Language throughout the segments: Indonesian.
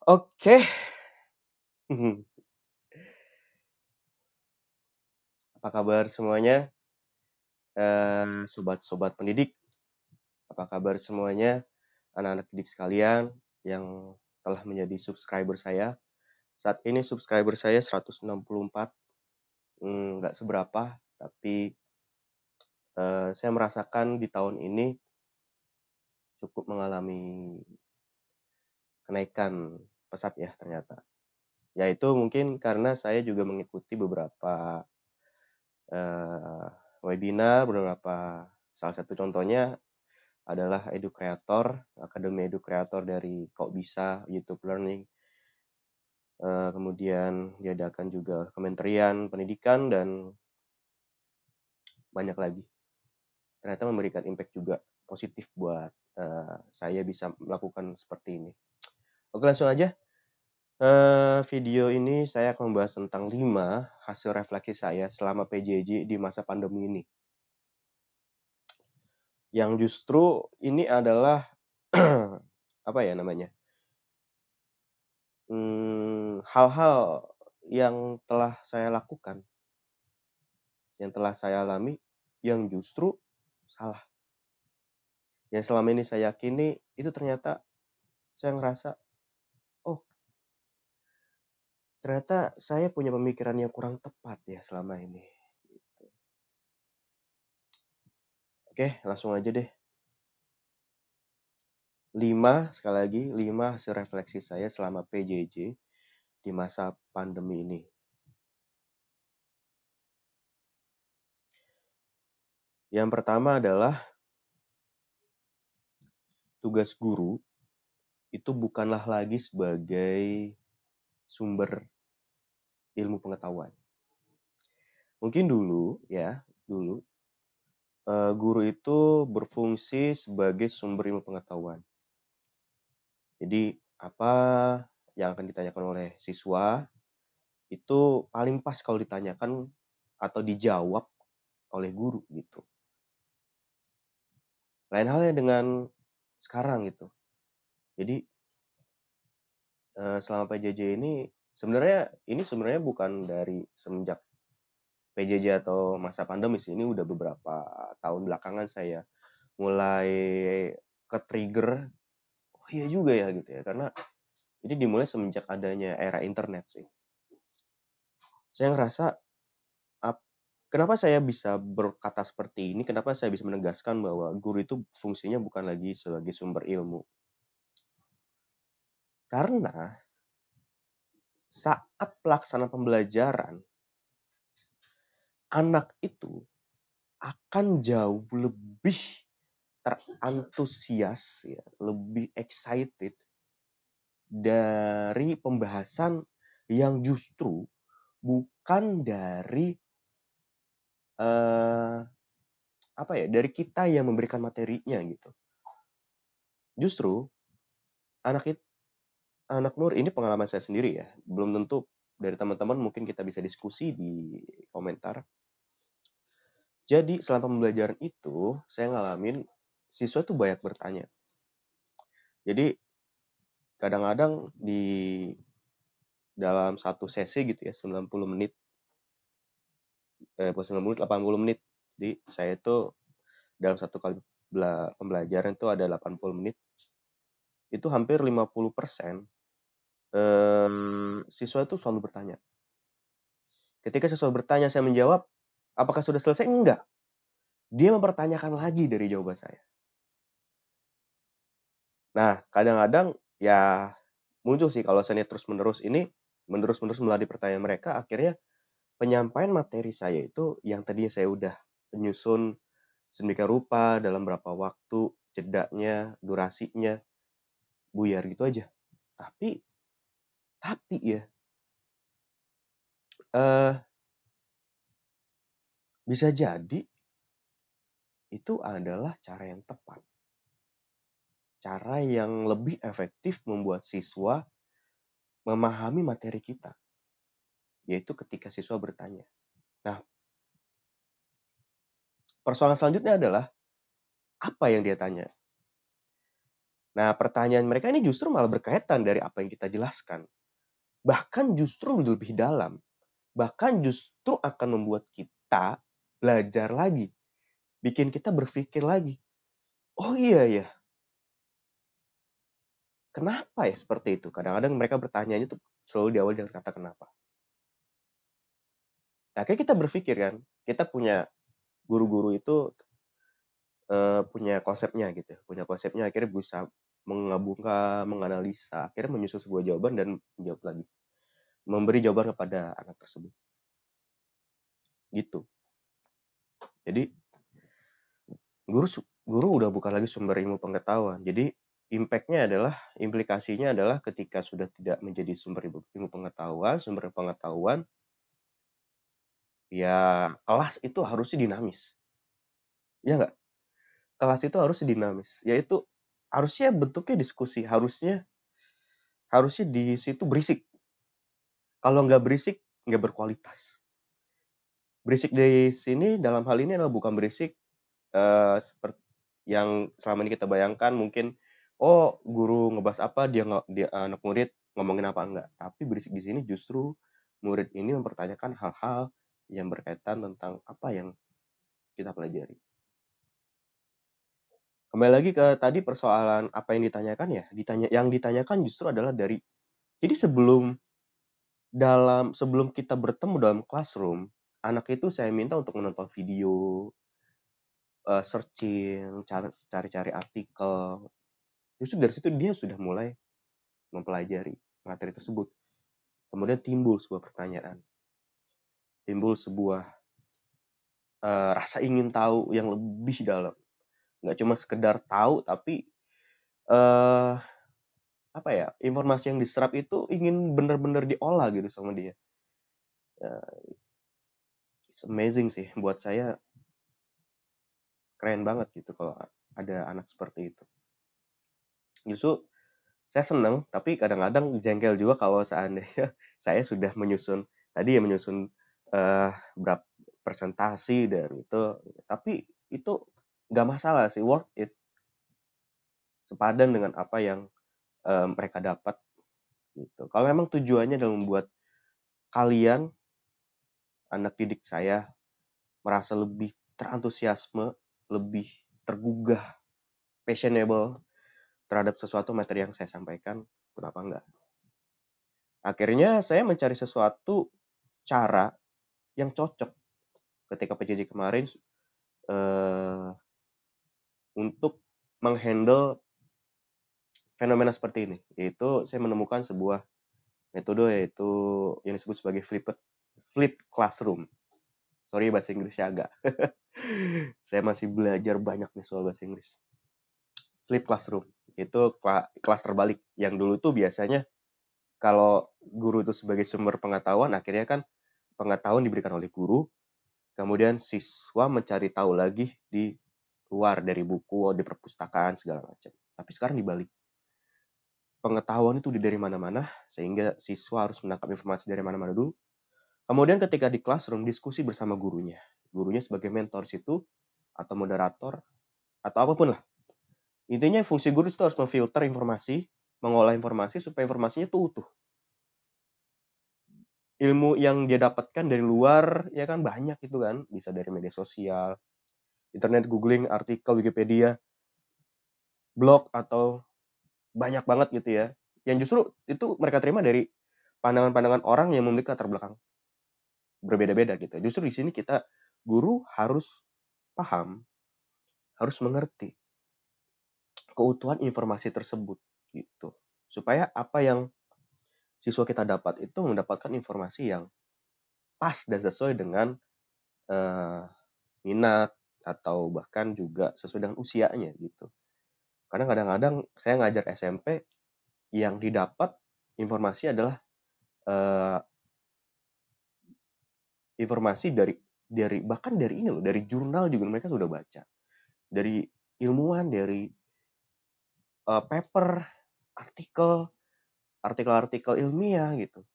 Oke. Apa kabar semuanya? Sobat-sobat pendidik, apa kabar semuanya? Anak-anak didik sekalian yang telah menjadi subscriber saya. Saat ini subscriber saya 164. Nggak seberapa, tapi saya merasakan di tahun ini cukup mengalami kenaikan pesat ya ternyata. Yaitu mungkin karena saya juga mengikuti beberapa webinar, salah satu contohnya adalah Educreator, Akademi Educreator dari Kok Bisa, YouTube Learning. Kemudian diadakan juga Kementerian Pendidikan dan banyak lagi. Ternyata memberikan impact juga positif buat saya bisa melakukan seperti ini. Oke, langsung aja. Video ini saya akan membahas tentang 5 hasil refleksi saya selama PJJ di masa pandemi ini. Yang justru ini adalah apa ya namanya? Hal-hal yang telah saya lakukan, yang telah saya alami, yang justru salah. Yang selama ini saya yakini, itu ternyata saya ngerasa, oh ternyata saya punya pemikiran yang kurang tepat ya selama ini. Oke, langsung aja deh. 5 hasil refleksi saya selama PJJ di masa pandemi ini. Yang pertama adalah tugas guru itu bukanlah lagi sebagai sumber ilmu pengetahuan. Mungkin dulu guru itu berfungsi sebagai sumber ilmu pengetahuan. Jadi apa yang akan ditanyakan oleh siswa itu paling pas kalau ditanyakan atau dijawab oleh guru gitu. Lain halnya dengan sekarang gitu. Jadi selama PJJ ini sebenarnya bukan dari semenjak PJJ atau masa pandemi sih, ini udah beberapa tahun belakangan saya mulai ke-trigger, oh iya juga ya gitu ya, karena ini dimulai semenjak adanya era internet sih. Saya ngerasa, kenapa saya bisa berkata seperti ini, kenapa saya bisa menegaskan bahwa guru itu fungsinya bukan lagi sebagai sumber ilmu. Karena saat pelaksanaan pembelajaran, anak itu akan jauh lebih terantusias, ya, lebih excited dari pembahasan yang justru bukan dari dari kita yang memberikan materinya gitu. Justru anak nur ini pengalaman saya sendiri ya, belum tentu dari teman-teman, mungkin kita bisa diskusi di komentar. Jadi selama pembelajaran itu saya ngalamin siswa tuh banyak bertanya. Jadi kadang-kadang di dalam satu sesi gitu ya, 90 menit, 80 menit. Jadi saya itu dalam satu kali pembelajaran itu ada 80 menit. Itu hampir 50% siswa itu selalu bertanya. Ketika siswa bertanya, saya menjawab, apakah sudah selesai? Enggak. Dia mempertanyakan lagi dari jawaban saya. Nah, kadang-kadang ya muncul sih kalau saya terus-menerus melalui pertanyaan mereka, akhirnya penyampaian materi saya itu yang tadinya saya udah menyusun sedemikian rupa dalam berapa waktu, jedanya, durasinya, buyar gitu aja. Tapi ya bisa jadi itu adalah cara yang tepat. Cara yang lebih efektif membuat siswa memahami materi kita, yaitu ketika siswa bertanya. Nah, persoalan selanjutnya adalah apa yang dia tanya. Nah, pertanyaan mereka ini justru malah berkaitan dari apa yang kita jelaskan. Bahkan justru lebih dalam. Bahkan justru akan membuat kita belajar lagi. Bikin kita berpikir lagi. Oh iya ya, kenapa ya seperti itu? Kadang-kadang mereka bertanya tuh selalu diawali dengan kata kenapa. Nah, akhirnya kita berpikir kan, kita punya guru-guru itu punya konsepnya gitu. Punya konsepnya akhirnya berusaha menggabungkan, menganalisa, akhirnya menyusun sebuah jawaban dan menjawab lagi. Memberi jawaban kepada anak tersebut. Gitu. Jadi guru udah bukan lagi sumber ilmu pengetahuan. Jadi implikasinya adalah ketika sudah tidak menjadi sumber ilmu pengetahuan, ya kelas itu harusnya dinamis. Ya nggak? Kelas itu harusnya dinamis. Yaitu harusnya bentuknya diskusi, harusnya di situ berisik. Kalau nggak berisik, nggak berkualitas. Berisik di sini dalam hal ini adalah bukan berisik seperti yang selama ini kita bayangkan, mungkin guru ngebahas apa, dia anak murid ngomongin apa, enggak. Tapi berisik di sini justru murid ini mempertanyakan hal-hal yang berkaitan tentang apa yang kita pelajari. Kembali lagi ke tadi persoalan apa yang ditanyakan ya, yang ditanyakan justru adalah jadi sebelum kita bertemu dalam classroom, anak itu saya minta untuk menonton video, searching, cari-cari artikel. Justru dari situ dia sudah mulai mempelajari materi tersebut. Kemudian timbul sebuah pertanyaan, timbul sebuah rasa ingin tahu yang lebih dalam. Nggak cuma sekedar tahu, tapi informasi yang diserap itu ingin benar-benar diolah gitu sama dia. It's amazing sih, buat saya keren banget gitu kalau ada anak seperti itu. Justru saya senang, tapi kadang-kadang jengkel juga kalau seandainya saya sudah menyusun berapa presentasi dari itu, tapi itu nggak masalah sih, worth it, sepadan dengan apa yang mereka dapat gitu. Kalau memang tujuannya adalah membuat kalian, anak didik saya, merasa lebih terantusiasme, lebih tergugah, passionable terhadap sesuatu materi yang saya sampaikan, kenapa enggak? Akhirnya saya mencari sesuatu cara yang cocok ketika PJJ kemarin untuk menghandle fenomena seperti ini. Yaitu saya menemukan sebuah metode yaitu yang disebut sebagai flip classroom. Sorry bahasa Inggrisnya agak. Saya masih belajar banyak nih soal bahasa Inggris. Flip classroom itu kelas terbalik. Yang dulu tuh biasanya kalau guru itu sebagai sumber pengetahuan, akhirnya kan pengetahuan diberikan oleh guru, kemudian siswa mencari tahu lagi di luar dari buku, di perpustakaan segala macam. Tapi sekarang dibalik. Pengetahuan itu dari mana-mana, sehingga siswa harus menangkap informasi dari mana-mana dulu. Kemudian ketika di classroom, diskusi bersama gurunya. Gurunya sebagai mentor situ, atau moderator, atau apapun lah. Intinya fungsi guru itu harus memfilter informasi, mengolah informasi supaya informasinya tuh utuh. Ilmu yang dia dapatkan dari luar ya kan banyak itu kan, bisa dari media sosial, internet, googling, artikel, Wikipedia, blog, atau banyak banget gitu ya. Yang justru itu mereka terima dari pandangan-pandangan orang yang memiliki latar belakang berbeda-beda gitu. Justru di sini kita guru harus paham, harus mengerti keutuhan informasi tersebut gitu. Supaya apa yang siswa kita dapat itu mendapatkan informasi yang pas dan sesuai dengan minat atau bahkan juga sesuai dengan usianya gitu. Karena kadang-kadang saya ngajar SMP, yang didapat informasi adalah informasi dari bahkan dari ini loh, dari jurnal juga mereka sudah baca, dari ilmuwan, dari paper, artikel ilmiah gitu.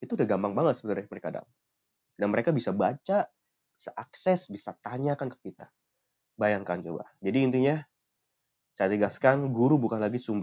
Itu udah gampang banget sebenarnya mereka dapat. Dan mereka bisa baca, bisa akses, bisa tanyakan ke kita. Bayangkan coba. Jadi intinya Saya tegaskan, guru bukan lagi sumber